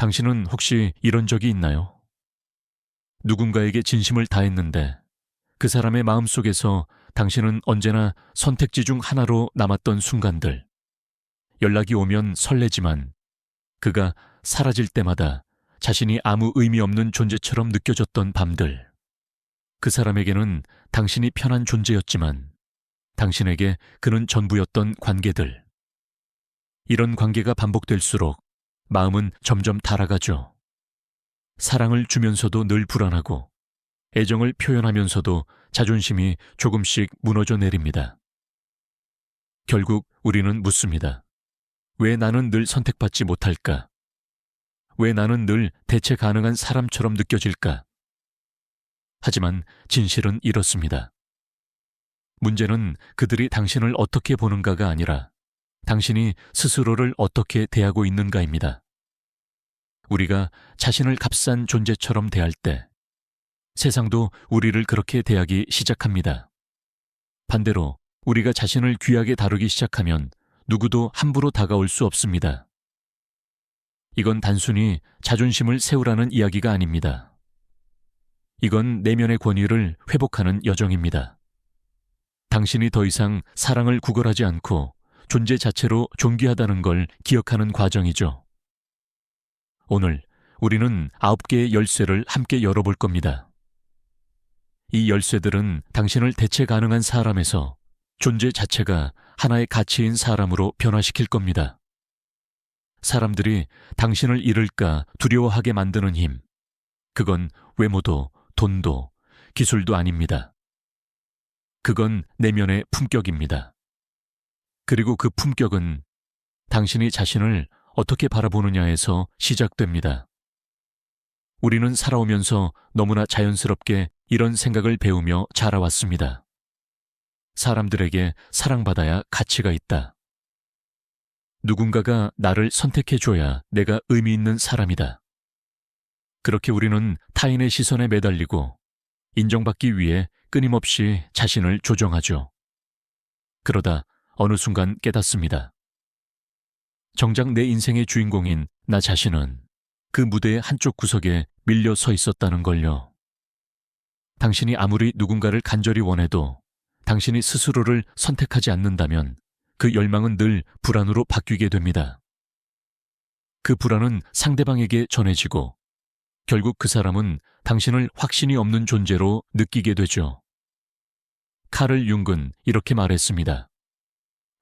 당신은 혹시 이런 적이 있나요? 누군가에게 진심을 다했는데 그 사람의 마음속에서 당신은 언제나 선택지 중 하나로 남았던 순간들. 연락이 오면 설레지만 그가 사라질 때마다 자신이 아무 의미 없는 존재처럼 느껴졌던 밤들. 그 사람에게는 당신이 편한 존재였지만 당신에게 그는 전부였던 관계들. 이런 관계가 반복될수록 마음은 점점 닳아가죠. 사랑을 주면서도 늘 불안하고 애정을 표현하면서도 자존심이 조금씩 무너져 내립니다. 결국 우리는 묻습니다. 왜 나는 늘 선택받지 못할까? 왜 나는 늘 대체 가능한 사람처럼 느껴질까? 하지만 진실은 이렇습니다. 문제는 그들이 당신을 어떻게 보는가가 아니라 당신이 스스로를 어떻게 대하고 있는가입니다. 우리가 자신을 값싼 존재처럼 대할 때 세상도 우리를 그렇게 대하기 시작합니다. 반대로 우리가 자신을 귀하게 다루기 시작하면 누구도 함부로 다가올 수 없습니다. 이건 단순히 자존심을 세우라는 이야기가 아닙니다. 이건 내면의 권위를 회복하는 여정입니다. 당신이 더 이상 사랑을 구걸하지 않고 존재 자체로 존귀하다는 걸 기억하는 과정이죠. 오늘 우리는 9개의 열쇠를 함께 열어볼 겁니다. 이 열쇠들은 당신을 대체 가능한 사람에서 존재 자체가 하나의 가치인 사람으로 변화시킬 겁니다. 사람들이 당신을 잃을까 두려워하게 만드는 힘, 그건 외모도 돈도 기술도 아닙니다. 그건 내면의 품격입니다. 그리고 그 품격은 당신이 자신을 어떻게 바라보느냐에서 시작됩니다. 우리는 살아오면서 너무나 자연스럽게 이런 생각을 배우며 자라왔습니다. 사람들에게 사랑받아야 가치가 있다. 누군가가 나를 선택해줘야 내가 의미 있는 사람이다. 그렇게 우리는 타인의 시선에 매달리고 인정받기 위해 끊임없이 자신을 조정하죠. 그러다 어느 순간 깨닫습니다. 정작 내 인생의 주인공인 나 자신은 그 무대의 한쪽 구석에 밀려 서 있었다는 걸요. 당신이 아무리 누군가를 간절히 원해도 당신이 스스로를 선택하지 않는다면 그 열망은 늘 불안으로 바뀌게 됩니다. 그 불안은 상대방에게 전해지고 결국 그 사람은 당신을 확신이 없는 존재로 느끼게 되죠. 카를 융은 이렇게 말했습니다.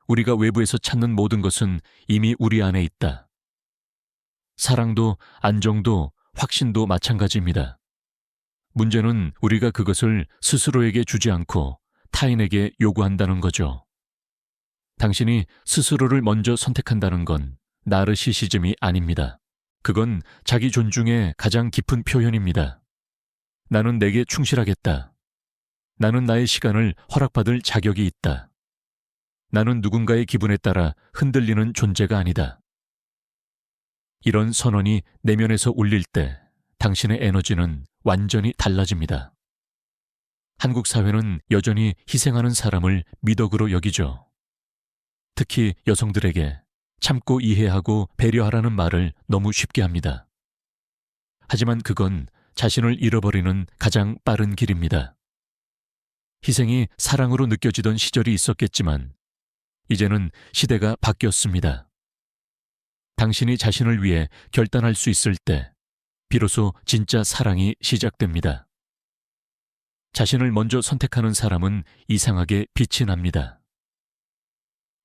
우리가 외부에서 찾는 모든 것은 이미 우리 안에 있다. 사랑도 안정도 확신도 마찬가지입니다. 문제는 우리가 그것을 스스로에게 주지 않고 타인에게 요구한다는 거죠. 당신이 스스로를 먼저 선택한다는 건 나르시시즘이 아닙니다. 그건 자기 존중의 가장 깊은 표현입니다. 나는 내게 충실하겠다. 나는 나의 시간을 허락받을 자격이 있다. 나는 누군가의 기분에 따라 흔들리는 존재가 아니다. 이런 선언이 내면에서 울릴 때 당신의 에너지는 완전히 달라집니다. 한국 사회는 여전히 희생하는 사람을 미덕으로 여기죠. 특히 여성들에게 참고 이해하고 배려하라는 말을 너무 쉽게 합니다. 하지만 그건 자신을 잃어버리는 가장 빠른 길입니다. 희생이 사랑으로 느껴지던 시절이 있었겠지만 이제는 시대가 바뀌었습니다. 당신이 자신을 위해 결단할 수 있을 때 비로소 진짜 사랑이 시작됩니다. 자신을 먼저 선택하는 사람은 이상하게 빛이 납니다.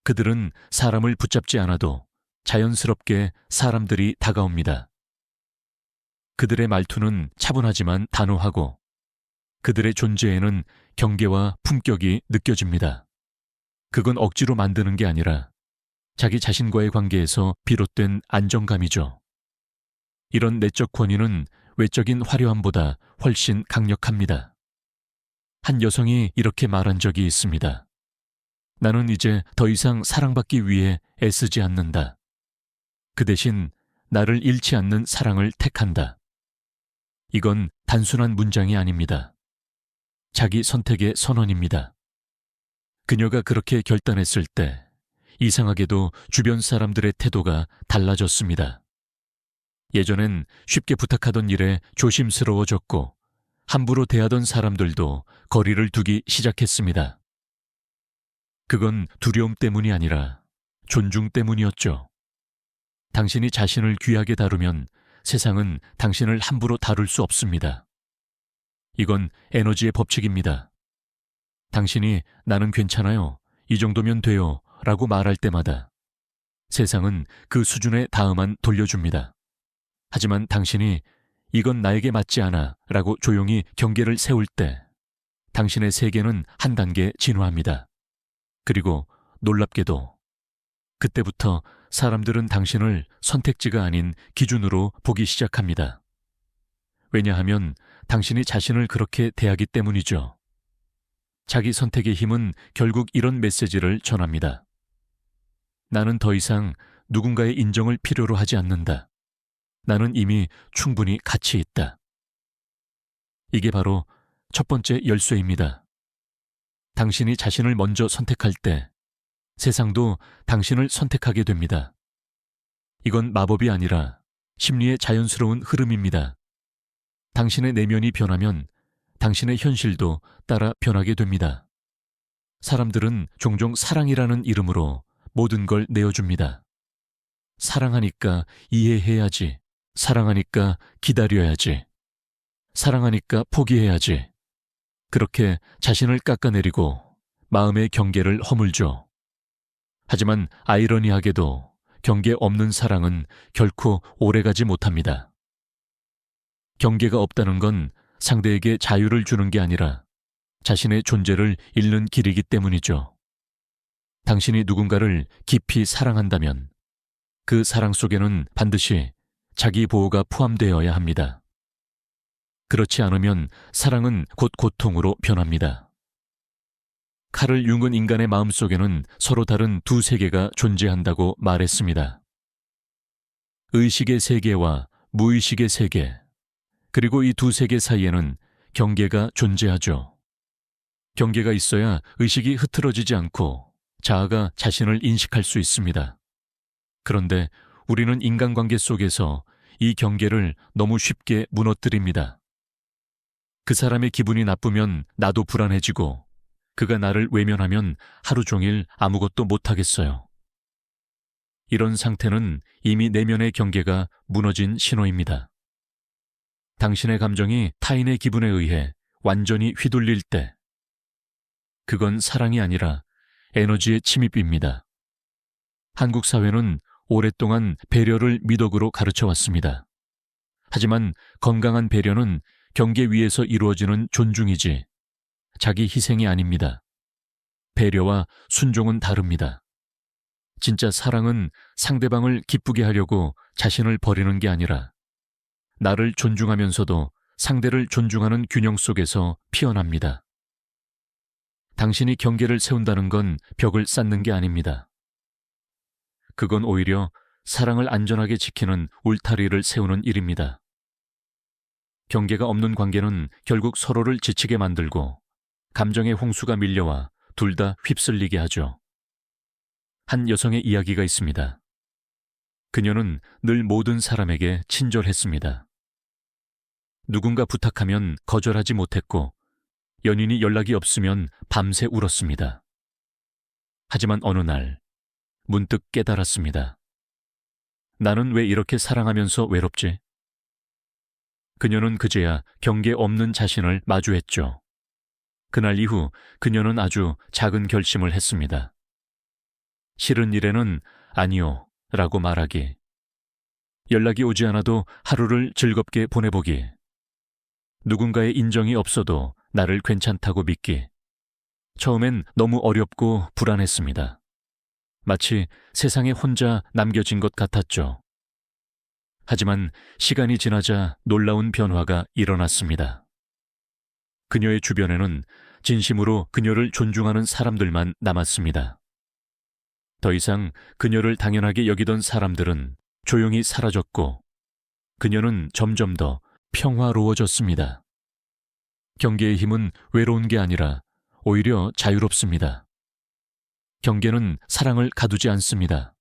그들은 사람을 붙잡지 않아도 자연스럽게 사람들이 다가옵니다. 그들의 말투는 차분하지만 단호하고 그들의 존재에는 경계와 품격이 느껴집니다. 그건 억지로 만드는 게 아니라 자기 자신과의 관계에서 비롯된 안정감이죠. 이런 내적 권위는 외적인 화려함보다 훨씬 강력합니다. 한 여성이 이렇게 말한 적이 있습니다. 나는 이제 더 이상 사랑받기 위해 애쓰지 않는다. 그 대신 나를 잃지 않는 사랑을 택한다. 이건 단순한 문장이 아닙니다. 자기 선택의 선언입니다. 그녀가 그렇게 결단했을 때 이상하게도 주변 사람들의 태도가 달라졌습니다. 예전엔 쉽게 부탁하던 일에 조심스러워졌고 함부로 대하던 사람들도 거리를 두기 시작했습니다. 그건 두려움 때문이 아니라 존중 때문이었죠. 당신이 자신을 귀하게 다루면 세상은 당신을 함부로 다룰 수 없습니다. 이건 에너지의 법칙입니다. 당신이 나는 괜찮아요, 이 정도면 돼요 라고 말할 때마다 세상은 그 수준에 닿음만 돌려줍니다. 하지만 당신이 이건 나에게 맞지 않아 라고 조용히 경계를 세울 때 당신의 세계는 한 단계 진화합니다. 그리고 놀랍게도 그때부터 사람들은 당신을 선택지가 아닌 기준으로 보기 시작합니다. 왜냐하면 당신이 자신을 그렇게 대하기 때문이죠. 자기 선택의 힘은 결국 이런 메시지를 전합니다. 나는 더 이상 누군가의 인정을 필요로 하지 않는다. 나는 이미 충분히 가치 있다. 이게 바로 첫 번째 열쇠입니다. 당신이 자신을 먼저 선택할 때 세상도 당신을 선택하게 됩니다. 이건 마법이 아니라 심리의 자연스러운 흐름입니다. 당신의 내면이 변하면 당신의 현실도 따라 변하게 됩니다. 사람들은 종종 사랑이라는 이름으로 모든 걸 내어줍니다. 사랑하니까 이해해야지. 사랑하니까 기다려야지. 사랑하니까 포기해야지. 그렇게 자신을 깎아내리고 마음의 경계를 허물죠. 하지만 아이러니하게도 경계 없는 사랑은 결코 오래가지 못합니다. 경계가 없다는 건 상대에게 자유를 주는 게 아니라 자신의 존재를 잃는 길이기 때문이죠. 당신이 누군가를 깊이 사랑한다면 그 사랑 속에는 반드시 자기 보호가 포함되어야 합니다. 그렇지 않으면 사랑은 곧 고통으로 변합니다. 칼을 융은 인간의 마음속에는 서로 다른 두 세계가 존재한다고 말했습니다. 의식의 세계와 무의식의 세계, 그리고 이 두 세계 사이에는 경계가 존재하죠. 경계가 있어야 의식이 흐트러지지 않고 자아가 자신을 인식할 수 있습니다. 그런데 우리는 인간관계 속에서 이 경계를 너무 쉽게 무너뜨립니다. 그 사람의 기분이 나쁘면 나도 불안해지고 그가 나를 외면하면 하루 종일 아무것도 못하겠어요. 이런 상태는 이미 내면의 경계가 무너진 신호입니다. 당신의 감정이 타인의 기분에 의해 완전히 휘둘릴 때 그건 사랑이 아니라 에너지의 침입입니다. 한국 사회는 오랫동안 배려를 미덕으로 가르쳐 왔습니다. 하지만 건강한 배려는 경계 위에서 이루어지는 존중이지 자기 희생이 아닙니다. 배려와 순종은 다릅니다. 진짜 사랑은 상대방을 기쁘게 하려고 자신을 버리는 게 아니라 나를 존중하면서도 상대를 존중하는 균형 속에서 피어납니다. 당신이 경계를 세운다는 건 벽을 쌓는 게 아닙니다. 그건 오히려 사랑을 안전하게 지키는 울타리를 세우는 일입니다. 경계가 없는 관계는 결국 서로를 지치게 만들고 감정의 홍수가 밀려와 둘 다 휩쓸리게 하죠. 한 여성의 이야기가 있습니다. 그녀는 늘 모든 사람에게 친절했습니다. 누군가 부탁하면 거절하지 못했고 연인이 연락이 없으면 밤새 울었습니다. 하지만 어느 날 문득 깨달았습니다. 나는 왜 이렇게 사랑하면서 외롭지? 그녀는 그제야 경계 없는 자신을 마주했죠. 그날 이후 그녀는 아주 작은 결심을 했습니다. 싫은 일에는 아니요 라고 말하기, 연락이 오지 않아도 하루를 즐겁게 보내보기, 누군가의 인정이 없어도 나를 괜찮다고 믿기. 처음엔 너무 어렵고 불안했습니다. 마치 세상에 혼자 남겨진 것 같았죠. 하지만 시간이 지나자 놀라운 변화가 일어났습니다. 그녀의 주변에는 진심으로 그녀를 존중하는 사람들만 남았습니다. 더 이상 그녀를 당연하게 여기던 사람들은 조용히 사라졌고 그녀는 점점 더 평화로워졌습니다. 경계의 힘은 외로운 게 아니라 오히려 자유롭습니다. 경계는 사랑을 가두지 않습니다.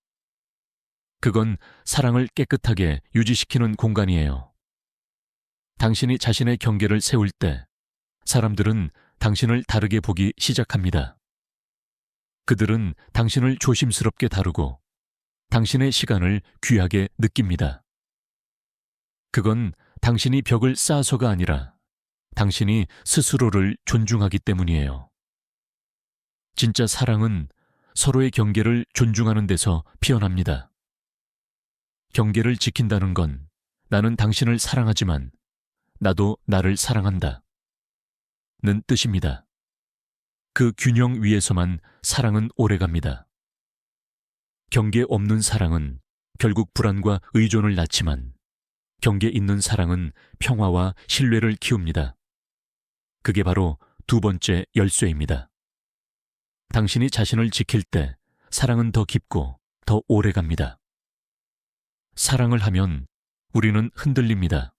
그건 사랑을 깨끗하게 유지시키는 공간이에요. 당신이 자신의 경계를 세울 때 사람들은 당신을 다르게 보기 시작합니다. 그들은 당신을 조심스럽게 다루고 당신의 시간을 귀하게 느낍니다. 그건 당신이 벽을 쌓아서가 아니라 당신이 스스로를 존중하기 때문이에요. 진짜 사랑은 서로의 경계를 존중하는 데서 피어납니다. 경계를 지킨다는 건 나는 당신을 사랑하지만 나도 나를 사랑한다 는 뜻입니다. 그 균형 위에서만 사랑은 오래갑니다. 경계 없는 사랑은 결국 불안과 의존을 낳지만 경계 있는 사랑은 평화와 신뢰를 키웁니다. 그게 바로 두 번째 열쇠입니다. 당신이 자신을 지킬 때 사랑은 더 깊고 더 오래갑니다. 사랑을 하면 우리는 흔들립니다.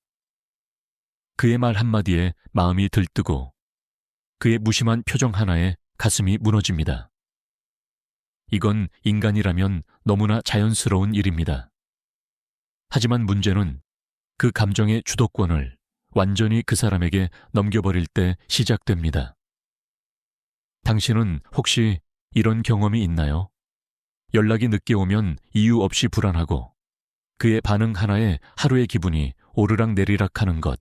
그의 말 한마디에 마음이 들뜨고 그의 무심한 표정 하나에 가슴이 무너집니다. 이건 인간이라면 너무나 자연스러운 일입니다. 하지만 문제는 그 감정의 주도권을 완전히 그 사람에게 넘겨버릴 때 시작됩니다. 당신은 혹시 이런 경험이 있나요? 연락이 늦게 오면 이유 없이 불안하고 그의 반응 하나에 하루의 기분이 오르락내리락 하는 것.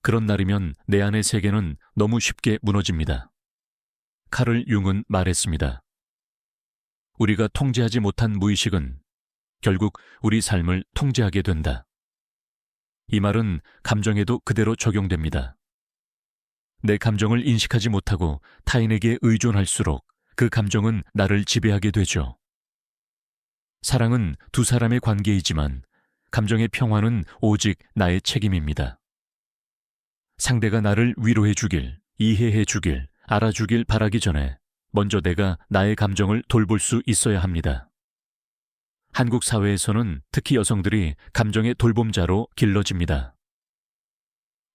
그런 날이면 내 안의 세계는 너무 쉽게 무너집니다. 카를 융은 말했습니다. 우리가 통제하지 못한 무의식은 결국 우리 삶을 통제하게 된다. 이 말은 감정에도 그대로 적용됩니다. 내 감정을 인식하지 못하고 타인에게 의존할수록 그 감정은 나를 지배하게 되죠. 사랑은 두 사람의 관계이지만 감정의 평화는 오직 나의 책임입니다. 상대가 나를 위로해 주길, 이해해 주길, 알아주길 바라기 전에 먼저 내가 나의 감정을 돌볼 수 있어야 합니다. 한국 사회에서는 특히 여성들이 감정의 돌봄자로 길러집니다.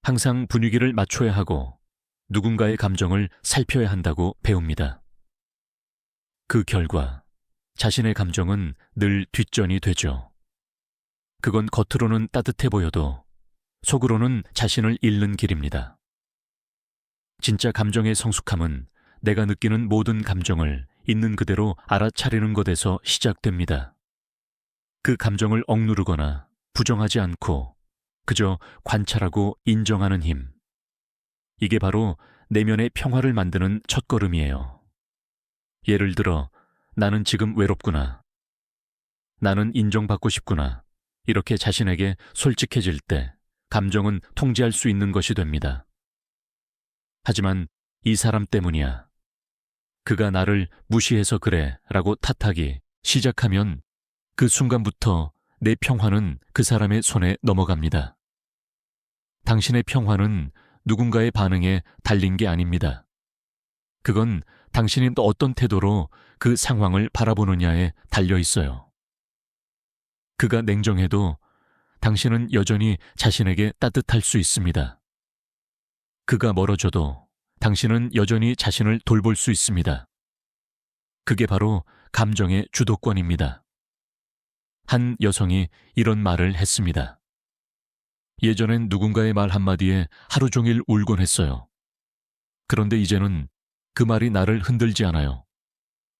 항상 분위기를 맞춰야 하고 누군가의 감정을 살펴야 한다고 배웁니다. 그 결과 자신의 감정은 늘 뒷전이 되죠. 그건 겉으로는 따뜻해 보여도 속으로는 자신을 잃는 길입니다. 진짜 감정의 성숙함은 내가 느끼는 모든 감정을 있는 그대로 알아차리는 것에서 시작됩니다. 그 감정을 억누르거나 부정하지 않고 그저 관찰하고 인정하는 힘. 이게 바로 내면의 평화를 만드는 첫걸음이에요. 예를 들어, 나는 지금 외롭구나. 나는 인정받고 싶구나. 이렇게 자신에게 솔직해질 때 감정은 통제할 수 있는 것이 됩니다. 하지만 이 사람 때문이야. 그가 나를 무시해서 그래 라고 탓하기 시작하면 그 순간부터 내 평화는 그 사람의 손에 넘어갑니다. 당신의 평화는 누군가의 반응에 달린 게 아닙니다. 그건 당신이 어떤 태도로 그 상황을 바라보느냐에 달려 있어요. 그가 냉정해도 당신은 여전히 자신에게 따뜻할 수 있습니다. 그가 멀어져도 당신은 여전히 자신을 돌볼 수 있습니다. 그게 바로 감정의 주도권입니다. 한 여성이 이런 말을 했습니다. 예전엔 누군가의 말 한마디에 하루 종일 울곤 했어요. 그런데 이제는 그 말이 나를 흔들지 않아요.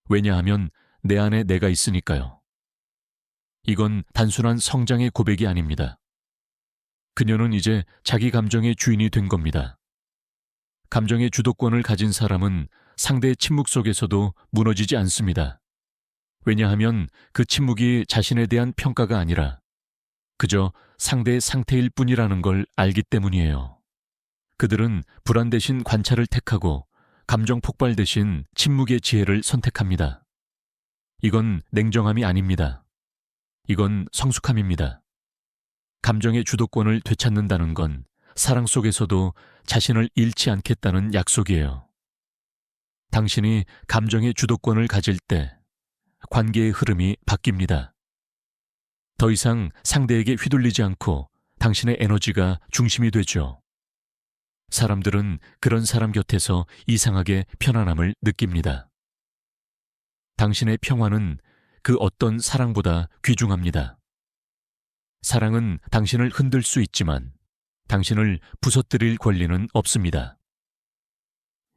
왜냐하면 내 안에 내가 있으니까요. 이건 단순한 성장의 고백이 아닙니다. 그녀는 이제 자기 감정의 주인이 된 겁니다. 감정의 주도권을 가진 사람은 상대의 침묵 속에서도 무너지지 않습니다. 왜냐하면 그 침묵이 자신에 대한 평가가 아니라 그저 상대의 상태일 뿐이라는 걸 알기 때문이에요. 그들은 불안 대신 관찰을 택하고 감정 폭발 대신 침묵의 지혜를 선택합니다. 이건 냉정함이 아닙니다. 이건 성숙함입니다. 감정의 주도권을 되찾는다는 건 사랑 속에서도 자신을 잃지 않겠다는 약속이에요. 당신이 감정의 주도권을 가질 때 관계의 흐름이 바뀝니다. 더 이상 상대에게 휘둘리지 않고 당신의 에너지가 중심이 되죠. 사람들은 그런 사람 곁에서 이상하게 편안함을 느낍니다. 당신의 평화는 그 어떤 사랑보다 귀중합니다. 사랑은 당신을 흔들 수 있지만 당신을 부서뜨릴 권리는 없습니다.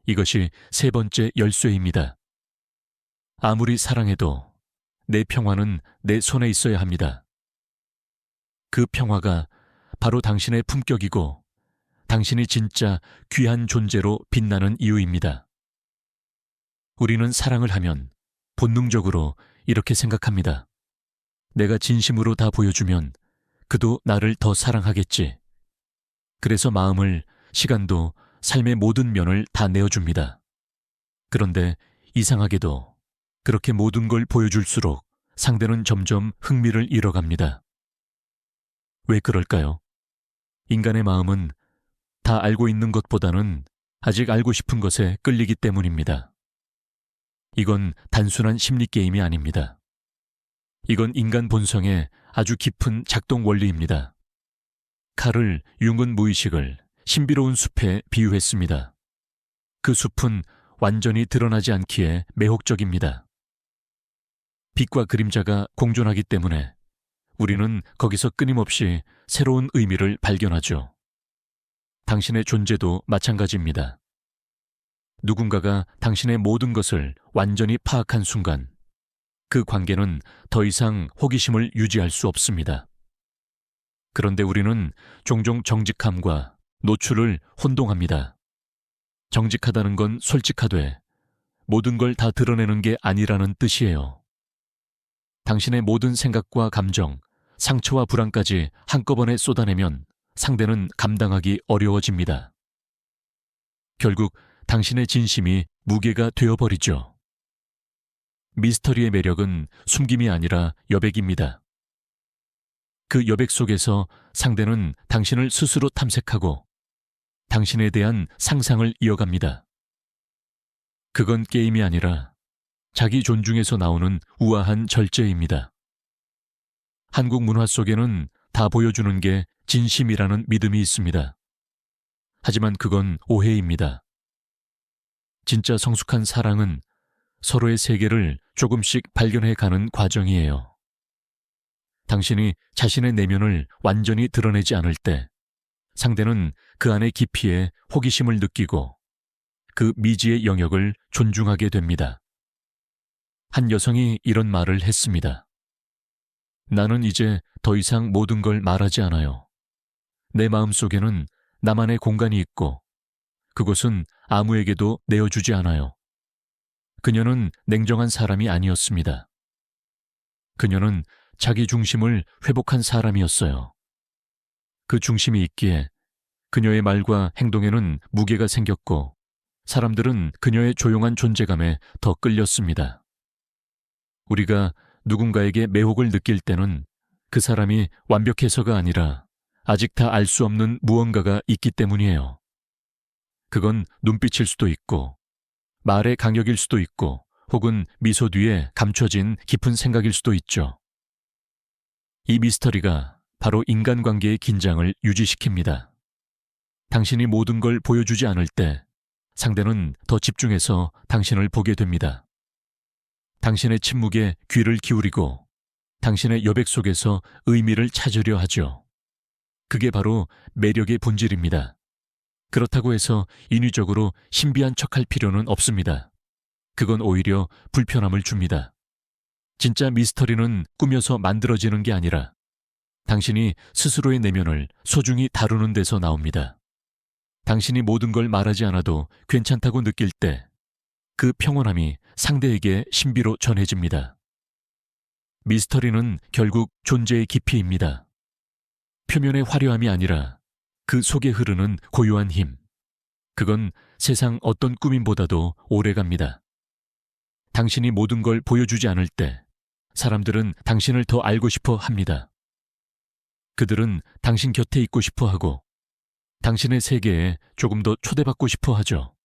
이것이 세 번째 열쇠입니다. 아무리 사랑해도 내 평화는 내 손에 있어야 합니다. 그 평화가 바로 당신의 품격이고 당신이 진짜 귀한 존재로 빛나는 이유입니다. 우리는 사랑을 하면 본능적으로 이렇게 생각합니다. 내가 진심으로 다 보여주면 그도 나를 더 사랑하겠지. 그래서 마음을, 시간도, 삶의 모든 면을 다 내어줍니다. 그런데 이상하게도 그렇게 모든 걸 보여줄수록 상대는 점점 흥미를 잃어갑니다. 왜 그럴까요? 인간의 마음은 다 알고 있는 것보다는 아직 알고 싶은 것에 끌리기 때문입니다. 이건 단순한 심리 게임이 아닙니다. 이건 인간 본성의 아주 깊은 작동 원리입니다. 칼을 융은 무의식을 신비로운 숲에 비유했습니다. 그 숲은 완전히 드러나지 않기에 매혹적입니다. 빛과 그림자가 공존하기 때문에 우리는 거기서 끊임없이 새로운 의미를 발견하죠. 당신의 존재도 마찬가지입니다. 누군가가 당신의 모든 것을 완전히 파악한 순간 그 관계는 더 이상 호기심을 유지할 수 없습니다. 그런데 우리는 종종 정직함과 노출을 혼동합니다. 정직하다는 건 솔직하되 모든 걸 다 드러내는 게 아니라는 뜻이에요. 당신의 모든 생각과 감정, 상처와 불안까지 한꺼번에 쏟아내면 상대는 감당하기 어려워집니다. 결국 당신의 진심이 무게가 되어버리죠. 미스터리의 매력은 숨김이 아니라 여백입니다. 그 여백 속에서 상대는 당신을 스스로 탐색하고 당신에 대한 상상을 이어갑니다. 그건 게임이 아니라 자기 존중에서 나오는 우아한 절제입니다. 한국 문화 속에는 다 보여주는 게 진심이라는 믿음이 있습니다. 하지만 그건 오해입니다. 진짜 성숙한 사랑은 서로의 세계를 조금씩 발견해 가는 과정이에요. 당신이 자신의 내면을 완전히 드러내지 않을 때 상대는 그 안의 깊이에 호기심을 느끼고 그 미지의 영역을 존중하게 됩니다. 한 여성이 이런 말을 했습니다. 나는 이제 더 이상 모든 걸 말하지 않아요. 내 마음속에는 나만의 공간이 있고 그곳은 아무에게도 내어주지 않아요. 그녀는 냉정한 사람이 아니었습니다. 그녀는 자기 중심을 회복한 사람이었어요. 그 중심이 있기에 그녀의 말과 행동에는 무게가 생겼고 사람들은 그녀의 조용한 존재감에 더 끌렸습니다. 우리가 누군가에게 매혹을 느낄 때는 그 사람이 완벽해서가 아니라 아직 다 알 수 없는 무언가가 있기 때문이에요. 그건 눈빛일 수도 있고 말의 강약일 수도 있고 혹은 미소 뒤에 감춰진 깊은 생각일 수도 있죠. 이 미스터리가 바로 인간관계의 긴장을 유지시킵니다. 당신이 모든 걸 보여주지 않을 때 상대는 더 집중해서 당신을 보게 됩니다. 당신의 침묵에 귀를 기울이고 당신의 여백 속에서 의미를 찾으려 하죠. 그게 바로 매력의 본질입니다. 그렇다고 해서 인위적으로 신비한 척할 필요는 없습니다. 그건 오히려 불편함을 줍니다. 진짜 미스터리는 꾸며서 만들어지는 게 아니라 당신이 스스로의 내면을 소중히 다루는 데서 나옵니다. 당신이 모든 걸 말하지 않아도 괜찮다고 느낄 때 그 평온함이 상대에게 신비로 전해집니다. 미스터리는 결국 존재의 깊이입니다. 표면의 화려함이 아니라 그 속에 흐르는 고요한 힘. 그건 세상 어떤 꾸밈보다도 오래갑니다. 당신이 모든 걸 보여주지 않을 때 사람들은 당신을 더 알고 싶어 합니다. 그들은 당신 곁에 있고 싶어 하고 당신의 세계에 조금 더 초대받고 싶어 하죠.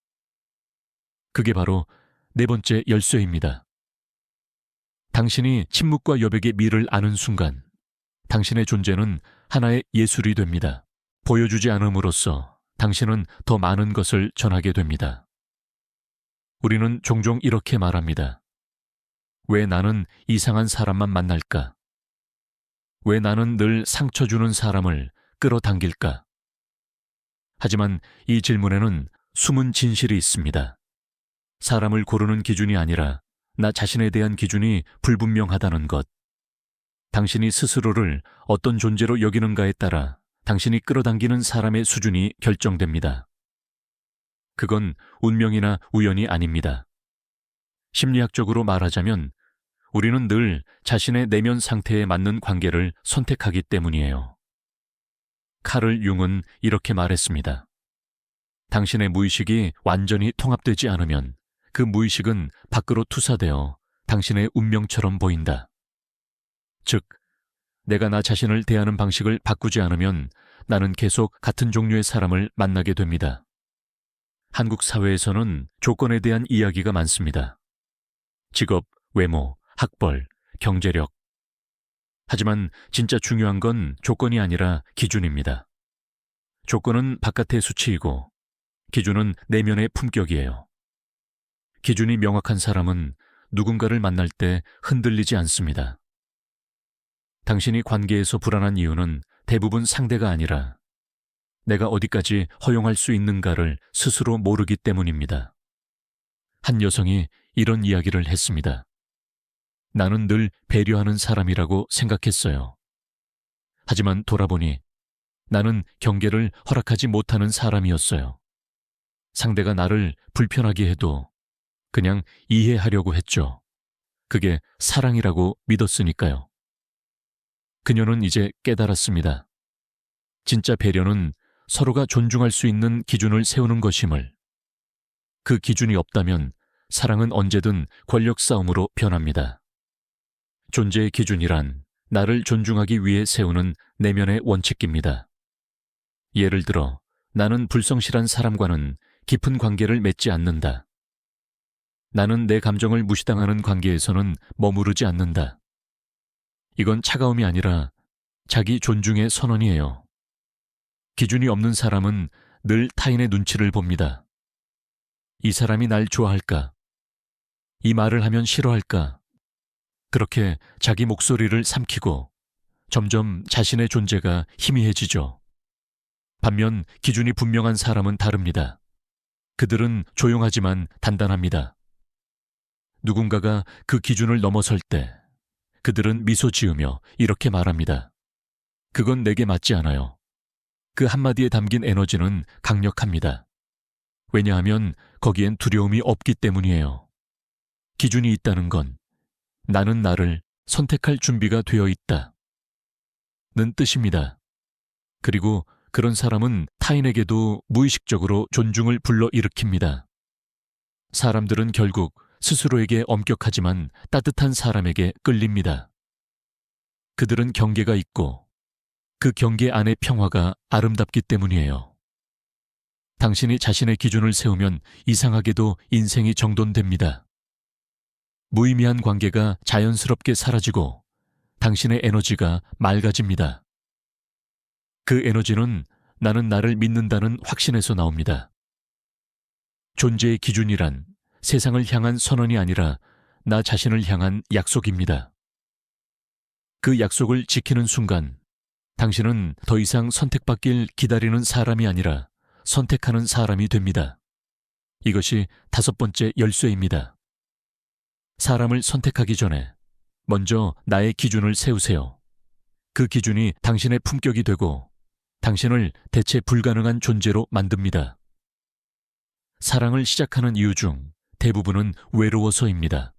그게 바로 네 번째 열쇠입니다. 당신이 침묵과 여백의 미를 아는 순간 당신의 존재는 하나의 예술이 됩니다. 보여주지 않음으로써 당신은 더 많은 것을 전하게 됩니다. 우리는 종종 이렇게 말합니다. 왜 나는 이상한 사람만 만날까? 왜 나는 늘 상처 주는 사람을 끌어당길까? 하지만 이 질문에는 숨은 진실이 있습니다. 사람을 고르는 기준이 아니라 나 자신에 대한 기준이 불분명하다는 것. 당신이 스스로를 어떤 존재로 여기는가에 따라 당신이 끌어당기는 사람의 수준이 결정됩니다. 그건 운명이나 우연이 아닙니다. 심리학적으로 말하자면 우리는 늘 자신의 내면 상태에 맞는 관계를 선택하기 때문이에요. 카를 융은 이렇게 말했습니다. 당신의 무의식이 완전히 통합되지 않으면 그 무의식은 밖으로 투사되어 당신의 운명처럼 보인다. 즉, 내가 나 자신을 대하는 방식을 바꾸지 않으면 나는 계속 같은 종류의 사람을 만나게 됩니다. 한국 사회에서는 조건에 대한 이야기가 많습니다. 직업, 외모, 학벌, 경제력. 하지만 진짜 중요한 건 조건이 아니라 기준입니다. 조건은 바깥의 수치이고 기준은 내면의 품격이에요. 기준이 명확한 사람은 누군가를 만날 때 흔들리지 않습니다. 당신이 관계에서 불안한 이유는 대부분 상대가 아니라 내가 어디까지 허용할 수 있는가를 스스로 모르기 때문입니다. 한 여성이 이런 이야기를 했습니다. 나는 늘 배려하는 사람이라고 생각했어요. 하지만 돌아보니 나는 경계를 허락하지 못하는 사람이었어요. 상대가 나를 불편하게 해도 그냥 이해하려고 했죠. 그게 사랑이라고 믿었으니까요. 그녀는 이제 깨달았습니다. 진짜 배려는 서로가 존중할 수 있는 기준을 세우는 것임을. 그 기준이 없다면 사랑은 언제든 권력 싸움으로 변합니다. 존재의 기준이란 나를 존중하기 위해 세우는 내면의 원칙입니다. 예를 들어 나는 불성실한 사람과는 깊은 관계를 맺지 않는다. 나는 내 감정을 무시당하는 관계에서는 머무르지 않는다. 이건 차가움이 아니라 자기 존중의 선언이에요. 기준이 없는 사람은 늘 타인의 눈치를 봅니다. 이 사람이 날 좋아할까? 이 말을 하면 싫어할까? 그렇게 자기 목소리를 삼키고 점점 자신의 존재가 희미해지죠. 반면 기준이 분명한 사람은 다릅니다. 그들은 조용하지만 단단합니다. 누군가가 그 기준을 넘어설 때 그들은 미소 지으며 이렇게 말합니다. 그건 내게 맞지 않아요. 그 한마디에 담긴 에너지는 강력합니다. 왜냐하면 거기엔 두려움이 없기 때문이에요. 기준이 있다는 건 나는 나를 선택할 준비가 되어 있다 는 뜻입니다. 그리고 그런 사람은 타인에게도 무의식적으로 존중을 불러일으킵니다. 사람들은 결국 스스로에게 엄격하지만 따뜻한 사람에게 끌립니다. 그들은 경계가 있고 그 경계 안의 평화가 아름답기 때문이에요. 당신이 자신의 기준을 세우면 이상하게도 인생이 정돈됩니다. 무의미한 관계가 자연스럽게 사라지고 당신의 에너지가 맑아집니다. 그 에너지는 나는 나를 믿는다는 확신에서 나옵니다. 존재의 기준이란 세상을 향한 선언이 아니라 나 자신을 향한 약속입니다. 그 약속을 지키는 순간 당신은 더 이상 선택받길 기다리는 사람이 아니라 선택하는 사람이 됩니다. 이것이 5번째 열쇠입니다. 사람을 선택하기 전에 먼저 나의 기준을 세우세요. 그 기준이 당신의 품격이 되고 당신을 대체 불가능한 존재로 만듭니다. 사랑을 시작하는 이유 중 대부분은 외로워서입니다.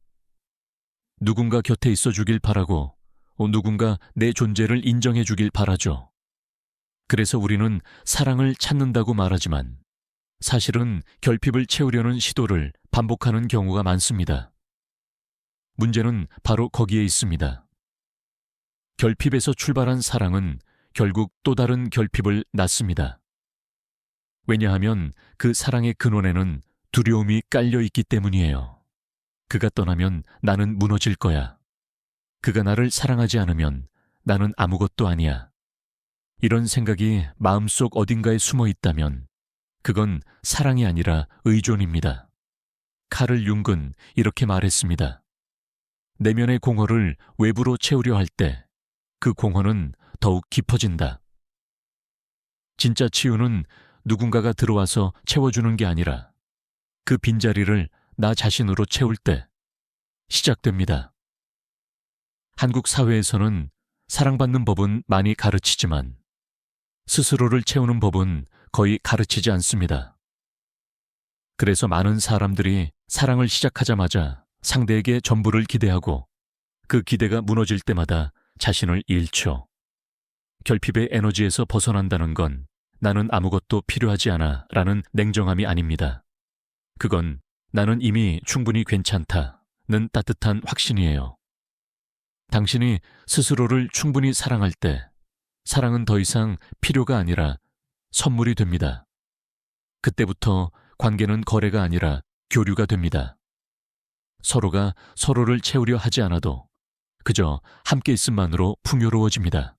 누군가 곁에 있어 주길 바라고 누군가 내 존재를 인정해 주길 바라죠. 그래서 우리는 사랑을 찾는다고 말하지만 사실은 결핍을 채우려는 시도를 반복하는 경우가 많습니다. 문제는 바로 거기에 있습니다. 결핍에서 출발한 사랑은 결국 또 다른 결핍을 낳습니다. 왜냐하면 그 사랑의 근원에는 두려움이 깔려 있기 때문이에요. 그가 떠나면 나는 무너질 거야. 그가 나를 사랑하지 않으면 나는 아무것도 아니야. 이런 생각이 마음속 어딘가에 숨어 있다면 그건 사랑이 아니라 의존입니다. 카를 융은 이렇게 말했습니다. 내면의 공허를 외부로 채우려 할 때 그 공허는 더욱 깊어진다. 진짜 치유는 누군가가 들어와서 채워주는 게 아니라 그 빈자리를 나 자신으로 채울 때 시작됩니다. 한국 사회에서는 사랑받는 법은 많이 가르치지만 스스로를 채우는 법은 거의 가르치지 않습니다. 그래서 많은 사람들이 사랑을 시작하자마자 상대에게 전부를 기대하고 그 기대가 무너질 때마다 자신을 잃죠. 결핍의 에너지에서 벗어난다는 건 나는 아무것도 필요하지 않아 라는 냉정함이 아닙니다. 그건 나는 이미 충분히 괜찮다는 따뜻한 확신이에요. 당신이 스스로를 충분히 사랑할 때 사랑은 더 이상 필요가 아니라 선물이 됩니다. 그때부터 관계는 거래가 아니라 교류가 됩니다. 서로가 서로를 채우려 하지 않아도 그저 함께 있음만으로 풍요로워집니다.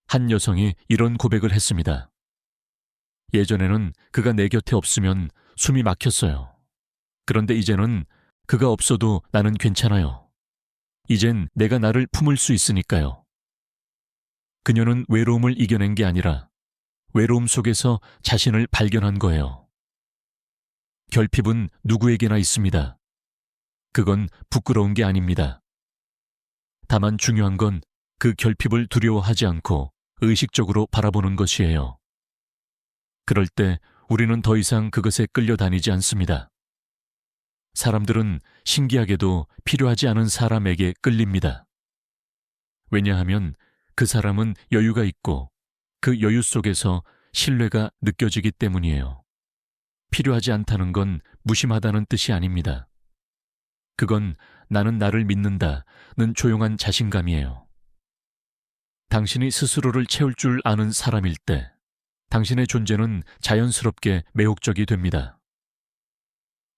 한 여성이 이런 고백을 했습니다. 예전에는 그가 내 곁에 없으면 숨이 막혔어요. 그런데 이제는 그가 없어도 나는 괜찮아요. 이젠 내가 나를 품을 수 있으니까요. 그녀는 외로움을 이겨낸 게 아니라 외로움 속에서 자신을 발견한 거예요. 결핍은 누구에게나 있습니다. 그건 부끄러운 게 아닙니다. 다만 중요한 건 그 결핍을 두려워하지 않고 의식적으로 바라보는 것이에요. 그럴 때 우리는 더 이상 그것에 끌려다니지 않습니다. 사람들은 신기하게도 필요하지 않은 사람에게 끌립니다. 왜냐하면 그 사람은 여유가 있고 그 여유 속에서 신뢰가 느껴지기 때문이에요. 필요하지 않다는 건 무심하다는 뜻이 아닙니다. 그건 나는 나를 믿는다는 조용한 자신감이에요. 당신이 스스로를 채울 줄 아는 사람일 때 당신의 존재는 자연스럽게 매혹적이 됩니다.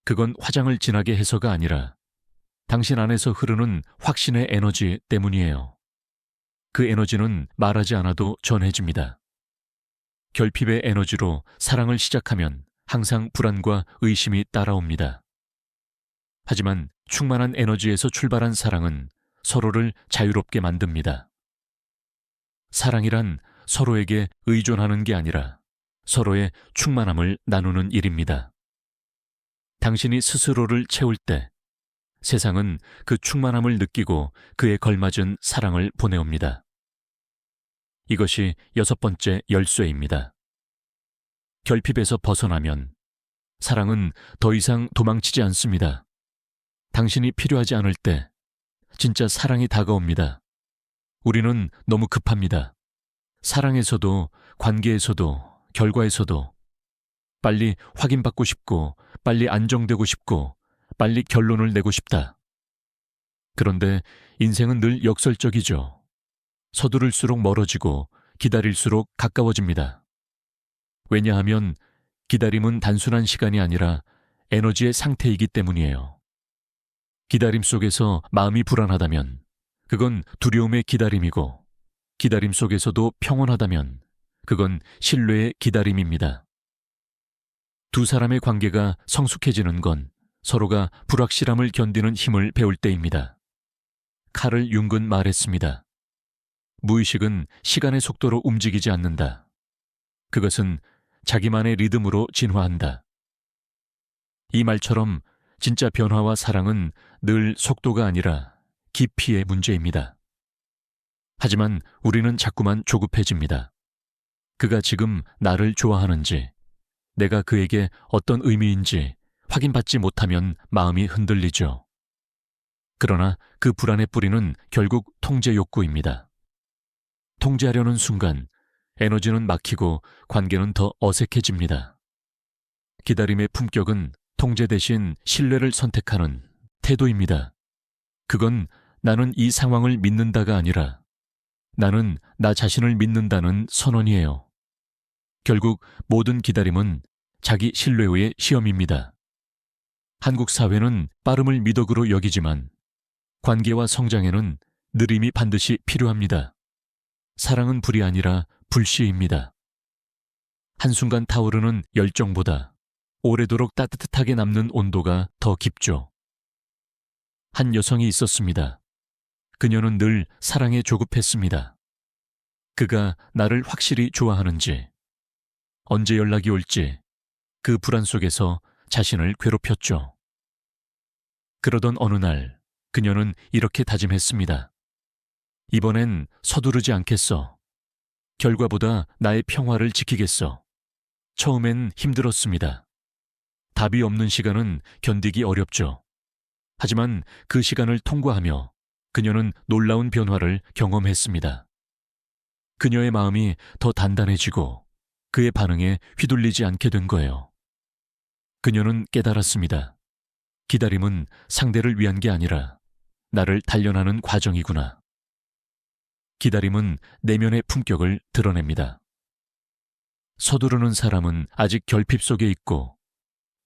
그건 화장을 진하게 해서가 아니라 당신 안에서 흐르는 확신의 에너지 때문이에요. 그 에너지는 말하지 않아도 전해집니다. 결핍의 에너지로 사랑을 시작하면 항상 불안과 의심이 따라옵니다. 하지만 충만한 에너지에서 출발한 사랑은 서로를 자유롭게 만듭니다. 사랑이란 서로에게 의존하는 게 아니라 서로의 충만함을 나누는 일입니다. 당신이 스스로를 채울 때 세상은 그 충만함을 느끼고 그에 걸맞은 사랑을 보내옵니다. 이것이 6번째 열쇠입니다. 결핍에서 벗어나면 사랑은 더 이상 도망치지 않습니다. 당신이 필요하지 않을 때 진짜 사랑이 다가옵니다. 우리는 너무 급합니다. 사랑에서도 관계에서도 결과에서도 빨리 확인받고 싶고 빨리 안정되고 싶고 빨리 결론을 내고 싶다. 그런데 인생은 늘 역설적이죠. 서두를수록 멀어지고 기다릴수록 가까워집니다. 왜냐하면 기다림은 단순한 시간이 아니라 에너지의 상태이기 때문이에요. 기다림 속에서 마음이 불안하다면 그건 두려움의 기다림이고 기다림 속에서도 평온하다면 그건 신뢰의 기다림입니다. 두 사람의 관계가 성숙해지는 건 서로가 불확실함을 견디는 힘을 배울 때입니다. 카를 융은 말했습니다. 무의식은 시간의 속도로 움직이지 않는다. 그것은 자기만의 리듬으로 진화한다. 이 말처럼 진짜 변화와 사랑은 늘 속도가 아니라 깊이의 문제입니다. 하지만 우리는 자꾸만 조급해집니다. 그가 지금 나를 좋아하는지, 내가 그에게 어떤 의미인지 확인받지 못하면 마음이 흔들리죠. 그러나 그 불안의 뿌리는 결국 통제 욕구입니다. 통제하려는 순간 에너지는 막히고 관계는 더 어색해집니다. 기다림의 품격은 통제 대신 신뢰를 선택하는 태도입니다. 그건 나는 이 상황을 믿는다가 아니라 나는 나 자신을 믿는다는 선언이에요. 결국 모든 기다림은 자기 신뢰의 시험입니다. 한국 사회는 빠름을 미덕으로 여기지만 관계와 성장에는 느림이 반드시 필요합니다. 사랑은 불이 아니라 불씨입니다. 한순간 타오르는 열정보다 오래도록 따뜻하게 남는 온도가 더 깊죠. 한 여성이 있었습니다. 그녀는 늘 사랑에 조급했습니다. 그가 나를 확실히 좋아하는지, 언제 연락이 올지 그 불안 속에서 자신을 괴롭혔죠. 그러던 어느 날 그녀는 이렇게 다짐했습니다. 이번엔 서두르지 않겠어. 결과보다 나의 평화를 지키겠어. 처음엔 힘들었습니다. 답이 없는 시간은 견디기 어렵죠. 하지만 그 시간을 통과하며 그녀는 놀라운 변화를 경험했습니다. 그녀의 마음이 더 단단해지고 그의 반응에 휘둘리지 않게 된 거예요. 그녀는 깨달았습니다. 기다림은 상대를 위한 게 아니라 나를 단련하는 과정이구나. 기다림은 내면의 품격을 드러냅니다. 서두르는 사람은 아직 결핍 속에 있고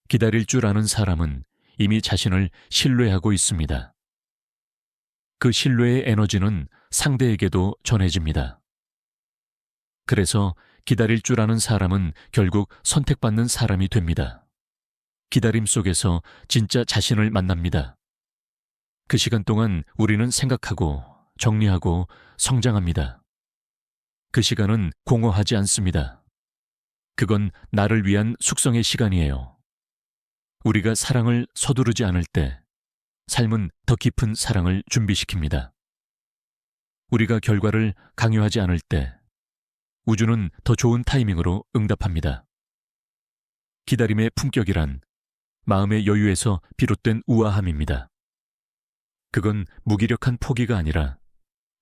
기다릴 줄 아는 사람은 이미 자신을 신뢰하고 있습니다. 그 신뢰의 에너지는 상대에게도 전해집니다. 그래서 기다릴 줄 아는 사람은 결국 선택받는 사람이 됩니다. 기다림 속에서 진짜 자신을 만납니다. 그 시간 동안 우리는 생각하고 정리하고 성장합니다. 그 시간은 공허하지 않습니다. 그건 나를 위한 숙성의 시간이에요. 우리가 사랑을 서두르지 않을 때 삶은 더 깊은 사랑을 준비시킵니다. 우리가 결과를 강요하지 않을 때 우주는 더 좋은 타이밍으로 응답합니다. 기다림의 품격이란 마음의 여유에서 비롯된 우아함입니다. 그건 무기력한 포기가 아니라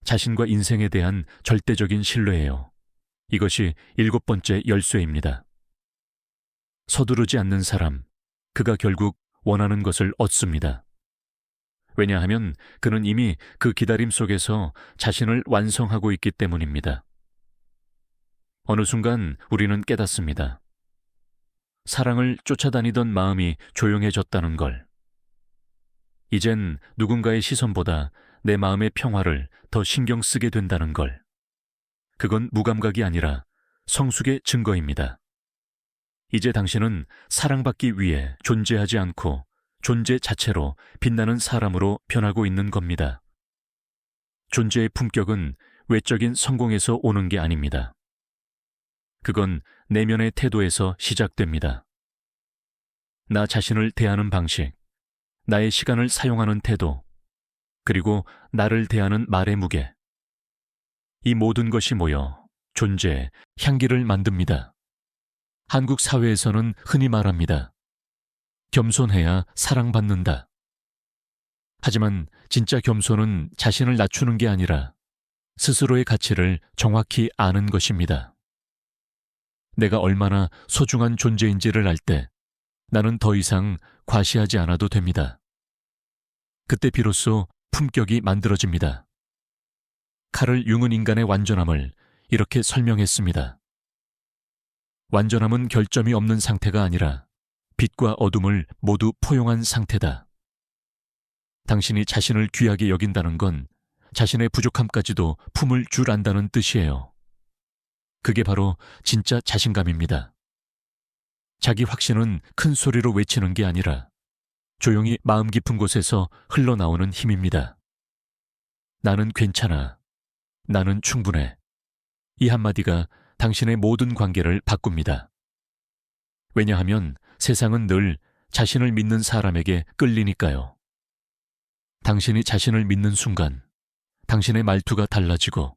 자신과 인생에 대한 절대적인 신뢰예요. 이것이 7번째 열쇠입니다. 서두르지 않는 사람, 그가 결국 원하는 것을 얻습니다. 왜냐하면 그는 이미 그 기다림 속에서 자신을 완성하고 있기 때문입니다. 어느 순간 우리는 깨닫습니다. 사랑을 쫓아다니던 마음이 조용해졌다는 걸. 이젠 누군가의 시선보다 내 마음의 평화를 더 신경 쓰게 된다는 걸. 그건 무감각이 아니라 성숙의 증거입니다. 이제 당신은 사랑받기 위해 존재하지 않고 존재 자체로 빛나는 사람으로 변하고 있는 겁니다. 존재의 품격은 외적인 성공에서 오는 게 아닙니다. 그건 내면의 태도에서 시작됩니다. 나 자신을 대하는 방식, 나의 시간을 사용하는 태도, 그리고 나를 대하는 말의 무게. 이 모든 것이 모여 존재의 향기를 만듭니다. 한국 사회에서는 흔히 말합니다. 겸손해야 사랑받는다. 하지만 진짜 겸손은 자신을 낮추는 게 아니라 스스로의 가치를 정확히 아는 것입니다. 내가 얼마나 소중한 존재인지를 알 때 나는 더 이상 과시하지 않아도 됩니다. 그때 비로소 품격이 만들어집니다. 카를 융은 인간의 완전함을 이렇게 설명했습니다. 완전함은 결점이 없는 상태가 아니라 빛과 어둠을 모두 포용한 상태다. 당신이 자신을 귀하게 여긴다는 건 자신의 부족함까지도 품을 줄 안다는 뜻이에요. 그게 바로 진짜 자신감입니다. 자기 확신은 큰 소리로 외치는 게 아니라 조용히 마음 깊은 곳에서 흘러나오는 힘입니다. 나는 괜찮아. 나는 충분해. 이 한마디가 당신의 모든 관계를 바꿉니다. 왜냐하면 세상은 늘 자신을 믿는 사람에게 끌리니까요. 당신이 자신을 믿는 순간 당신의 말투가 달라지고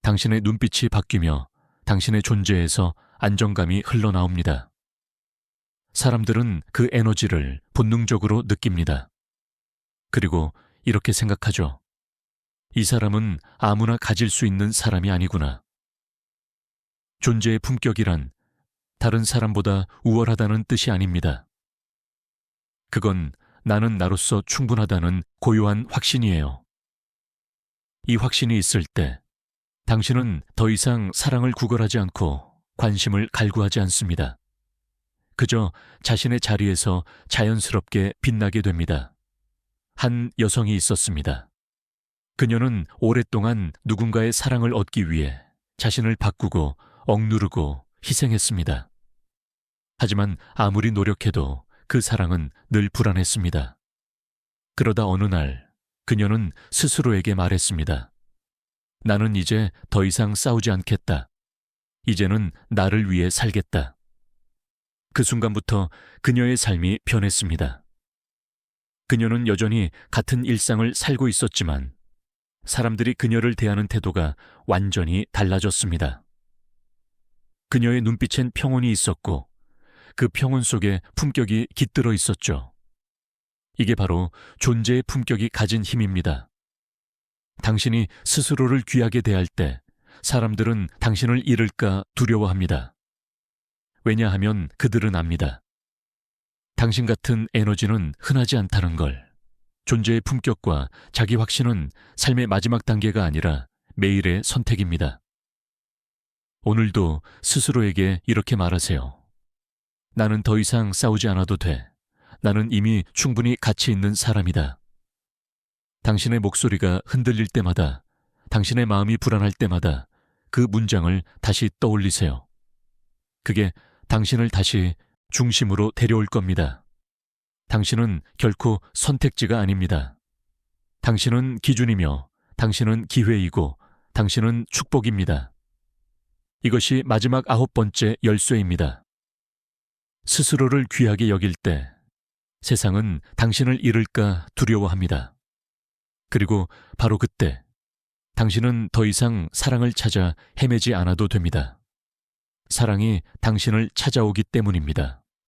당신의 눈빛이 바뀌며 당신의 존재에서 안정감이 흘러나옵니다. 사람들은 그 에너지를 본능적으로 느낍니다. 그리고 이렇게 생각하죠. 이 사람은 아무나 가질 수 있는 사람이 아니구나. 존재의 품격이란 다른 사람보다 우월하다는 뜻이 아닙니다. 그건 나는 나로서 충분하다는 고요한 확신이에요. 이 확신이 있을 때 당신은 더 이상 사랑을 구걸하지 않고 관심을 갈구하지 않습니다. 그저 자신의 자리에서 자연스럽게 빛나게 됩니다. 한 여성이 있었습니다. 그녀는 오랫동안 누군가의 사랑을 얻기 위해 자신을 바꾸고 억누르고 희생했습니다. 하지만 아무리 노력해도 그 사랑은 늘 불안했습니다. 그러다 어느 날 그녀는 스스로에게 말했습니다. 나는 이제 더 이상 싸우지 않겠다. 이제는 나를 위해 살겠다. 그 순간부터 그녀의 삶이 변했습니다. 그녀는 여전히 같은 일상을 살고 있었지만 사람들이 그녀를 대하는 태도가 완전히 달라졌습니다. 그녀의 눈빛엔 평온이 있었고 그 평온 속에 품격이 깃들어 있었죠. 이게 바로 존재의 품격이 가진 힘입니다. 당신이 스스로를 귀하게 대할 때 사람들은 당신을 잃을까 두려워합니다. 왜냐하면 그들은 압니다. 당신 같은 에너지는 흔하지 않다는 걸. 존재의 품격과 자기 확신은 삶의 마지막 단계가 아니라 매일의 선택입니다. 오늘도 스스로에게 이렇게 말하세요. 나는 더 이상 싸우지 않아도 돼. 나는 이미 충분히 가치 있는 사람이다. 당신의 목소리가 흔들릴 때마다, 당신의 마음이 불안할 때마다 그 문장을 다시 떠올리세요. 그게 당신을 다시 중심으로 데려올 겁니다. 당신은 결코 선택지가 아닙니다. 당신은 기준이며 당신은 기회이고 당신은 축복입니다. 이것이 마지막 9번째 열쇠입니다. 스스로를 귀하게 여길 때 세상은 당신을 잃을까 두려워합니다. 그리고 바로 그때 당신은 더 이상 사랑을 찾아 헤매지 않아도 됩니다. 사랑이 당신을 찾아오기 때문입니다.